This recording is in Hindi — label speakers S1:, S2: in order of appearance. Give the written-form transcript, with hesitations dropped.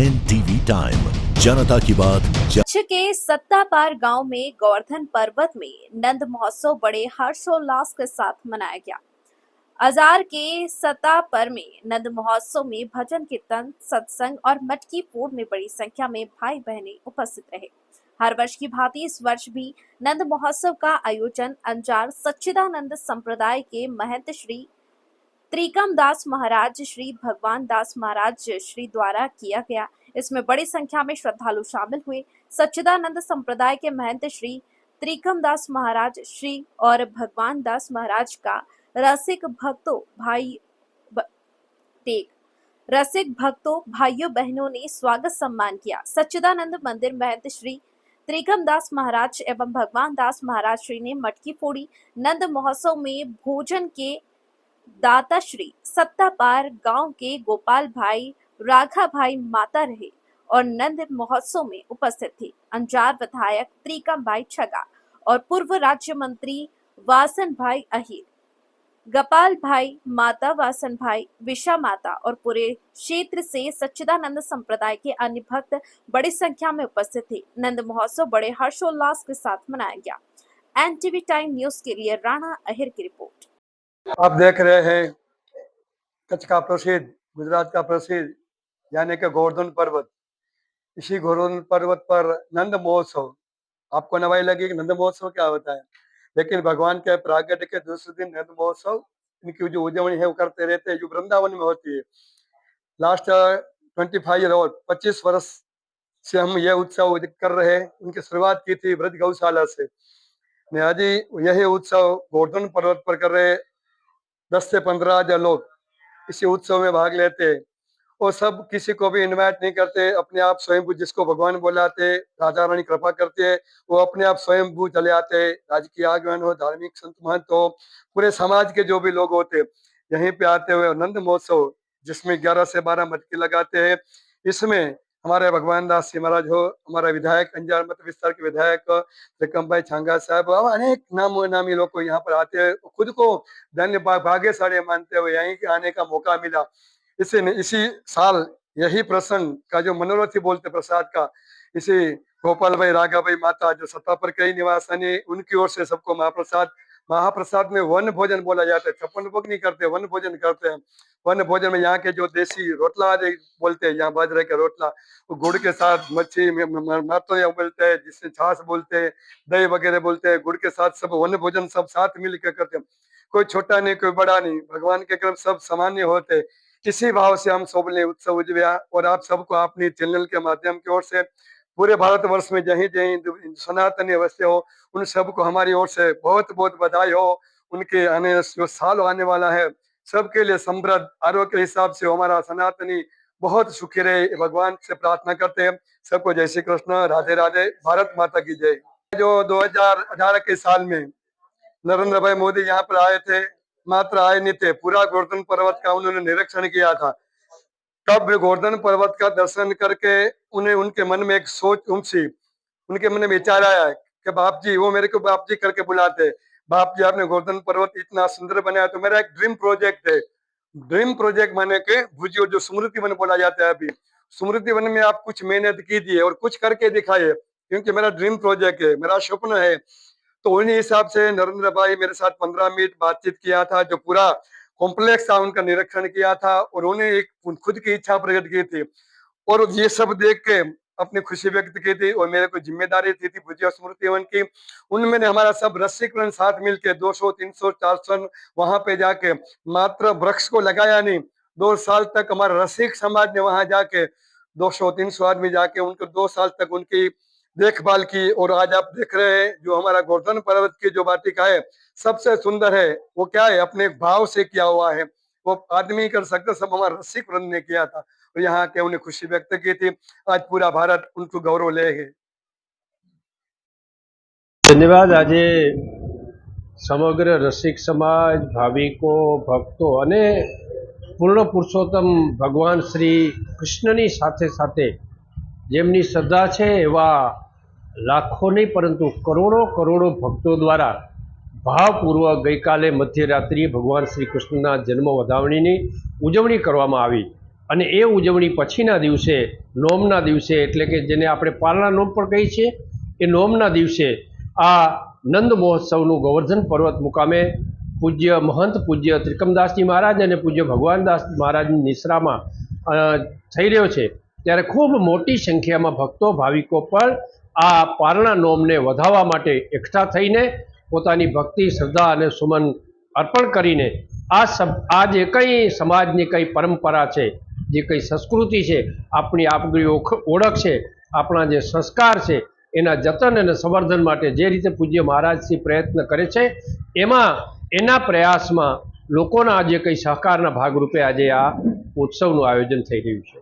S1: NTV टाइम, जनता की बात।
S2: कच्छ के सत्तापार गांव में गोवर्धन पर्वत में नंद महोत्सव बड़े हर्षोल्लास के साथ मनाया गया। अजार के सत्तापर में नंद महोत्सव में भजन कीर्तन, सत्संग और मटकी फोड़ में बड़ी संख्या में भाई बहनें उपस्थित रहे। हर वर्ष की भांति इस वर्ष भी नंद महोत्सव का आयोजन अंजार सच्चिदानंद संप्रदाय के महंत श्री त्रिकम दास महाराज श्री भगवान दास महाराज श्री द्वारा किया गया। इसमें बड़ी संख्या में श्रद्धालु शामिल हुए। सच्चिदानंद संप्रदाय के महंत श्री त्रिकम दास महाराज श्री और भगवान दास महाराज का रसिक भक्तों भाइयों बहनों ने स्वागत सम्मान किया। सच्चिदानंद मंदिर महंत श्री त्रिकम दास महाराज एवं भगवान दास महाराज श्री ने मटकी फोड़ी। नंद महोत्सव में भोजन के दाता श्री सत्तापार गांव के गोपाल भाई, राघा भाई माता रहे और नंद महोत्सव में उपस्थित थे अंजार विधायक त्रिकम भाई छगा और पूर्व राज्य मंत्री वासन भाई अहिर, गोपाल भाई माता, वासन भाई, विशा माता और पूरे क्षेत्र से सच्चिदानंद संप्रदाय के अन्य भक्त बड़ी संख्या में उपस्थित थे। नंद महोत्सव बड़े हर्षोल्लास के साथ मनाया गया। NTV टाइम न्यूज के लिए राणा अहिर की रिपोर्ट।
S3: आप देख रहे हैं कच्छ का प्रसिद्ध, गुजरात का प्रसिद्ध यानी कि गोवर्धन पर्वत। इसी गोवर्धन पर्वत पर नंद महोत्सव, आपको नवाई लगी कि नंद महोत्सव क्या होता है, लेकिन भगवान के प्रागट्य के दूसरे दिन नंद महोत्सव इनकी जो उजवनी है वो करते रहते हैं, जो वृंदावन में होती है। लास्ट 25 ईयर और 25 वर्ष से हम यह उत्सव कर रहे हैं। उनकी शुरुआत की थी ब्रज गौशाला से। आज यही उत्सव गोवर्धन पर्वत पर कर रहे 10 से 15 हजार लोग इसी उत्सव में भाग लेते हैं और सब किसी को भी इनवाइट नहीं करते। अपने आप स्वयं जिसको भगवान बुलाते, राजा रानी कृपा करते हैं, वो अपने आप स्वयं चले आते। राजकीय आगमन हो, धार्मिक संत महंत हो, पूरे समाज के जो भी लोग होते यहीं पे आते हुए नंद महोत्सव जिसमें 11 से 12 मटके लगाते हैं। इसमें हमारे भगवान दास जी महाराज हो, हमारा विधायक अंजार मत विस्तार के विधायक त्रिकम भाई छांगा साहब, अनेक नामी लोग यहाँ पर आते हैं। खुद को धन्य भाग्यशाली मानते हुए यहीं के आने का मौका मिला। इसी साल यही प्रसंग का जो मनोरथी बोलते प्रसाद का, इसी गोपाल भाई, राघा भाई माता जो सत्ता पर कई निवासानी, उनकी ओर से सबको महाप्रसाद में वन भोजन बोला जाता है। 56 भोग नहीं करते, वन भोजन करते हैं। वन भोजन में यहाँ के जो देसी रोटला बोलते हैं, यहाँ बाजरे का रोटला, वो गुड़ के साथ मच्छी मातो बोलते हैं, जिससे छाछ बोलते हैं, दही वगैरह बोलते हैं, गुड़ के साथ सब वन भोजन सब साथ मिल के करते हैं। कोई छोटा नहीं, कोई बड़ा नहीं, भगवान के क्रम सब सामान्य होते। इसी भाव से हम सब ने उत्सव उजव्या और आप सबको अपनी चैनल के माध्यम की ओर से पूरे भारतवर्ष में जहीं जहीं सनातनी अवश्य हो, उन सबको हमारी ओर से बहुत बहुत बधाई हो। उनके आने जो साल आने वाला है सबके लिए समृद्ध आरोग्य के हिसाब से हमारा सनातनी बहुत सुखी रहे, भगवान से प्रार्थना करते हैं। सबको जय श्री कृष्ण, राधे राधे, भारत माता की जय। जो 2018 के साल में नरेंद्र भाई मोदी यहाँ पर आए थे, मात्र आए नहीं थे, पूरा गोवर्धन पर्वत का उन्होंने निरीक्षण किया था। तब गोवर्धन पर्वत का दर्शन करके उन्हें उनके मन में एक सोच उमसी, उनके मन में विचार आया कि बाप जी, वो मेरे को बाप जी करके बुलाते, बाप जी आपने गोवर्धन पर्वत इतना सुंदर बनाया, तो मेरा एक ड्रीम प्रोजेक्ट है। ड्रीम प्रोजेक्ट माने के भुजियो जो स्मृति वन बोला जाता है, अभी स्मृति वन में आप कुछ मेहनत कीजिए और कुछ करके दिखाइए, क्योंकि मेरा ड्रीम प्रोजेक्ट है, मेरा स्वप्न है। तो उन्हीं हिसाब से नरेंद्र भाई मेरे साथ 15 मिनट बातचीत किया था, जो पूरा कॉम्प्लेक्स था उनका निरीक्षण किया था और उन्हें एक खुद की इच्छा प्रकट की थी और ये सब देख के अपनी खुशी व्यक्त की थी। और मेरे को जिम्मेदारी थी भुजिया स्मृति वन की। उनमें ने हमारा सब रसिकगण साथ मिलके 200, 300, 400 वहां पे जाके मात्र वृक्ष को लगाया नहीं, 2 साल तक हमारा रसिक समाज ने वहां जाके 200, 300 आदमी जाके उनको 2 साल तक उनकी देखभाल की। और आज आप देख रहे हैं जो हमारा गोवर्धन पर्वत की जो वाटिका है सबसे सुंदर है, वो क्या है, अपने भाव से किया हुआ है, वो आदमी कर सकते, सब हमारा रसिक वृंद ने किया था और यहाँ के उन्हें खुशी व्यक्त की थी। आज पूरा भारत उनको गौरव ले है।
S4: धन्यवाद। आज समग्र रसिक समाज, भाविको, भक्तो અને પૂર્ણ પુરુષોત્તમ ભગવાન શ્રી કૃષ્ણની સાથે સાથે જેમની શ્રદ્ધા છે એવા લાખો નહીં પરંતુ કરોડો ભક્તો દ્વારા ભાવપૂર્વક ગઈકાલે મધ્યરાત્રિએ ભગવાન શ્રી કૃષ્ણના જન્મ વધામણીની ઉજવણી કરવામાં આવી અને એ ઉજવણી પછીના દિવસે નોમના દિવસે એટલે કે જેને આપણે પારણા નોમ પણ કહીએ છીએ એ નોમના દિવસે આ નંદ મહોત્સવનું ગોવર્ધન પર્વત મુકામે પૂજ્ય મહંત પૂજ્ય ત્રિકમદાસજી મહારાજ અને પૂજ્ય ભગવાનદાસ મહારાજની નિશ્રામાં થઈ રહ્યો છે। ત્યારે ખૂબ મોટી સંખ્યામાં ભક્તો ભાવિકો પણ આ પારણા નોમને વધાવવા માટે એકઠા થઈને પોતાની ભક્તિ શ્રદ્ધા અને સુમન અર્પણ કરીને આ જે કંઈ સમાજની કંઈ પરંપરા છે, જે કંઈ સંસ્કૃતિ છે, આપણી ઓળખ છે, આપણા જે સંસ્કાર છે એના જતન અને સંવર્ધન માટે જે રીતે પૂજ્ય મહારાજશ્રી પ્રયત્ન કરે છે એના પ્રયાસમાં લોકોના જે કંઈ સહકારના ભાગરૂપે આજે આ ઉત્સવનું આયોજન થઈ રહ્યું છે।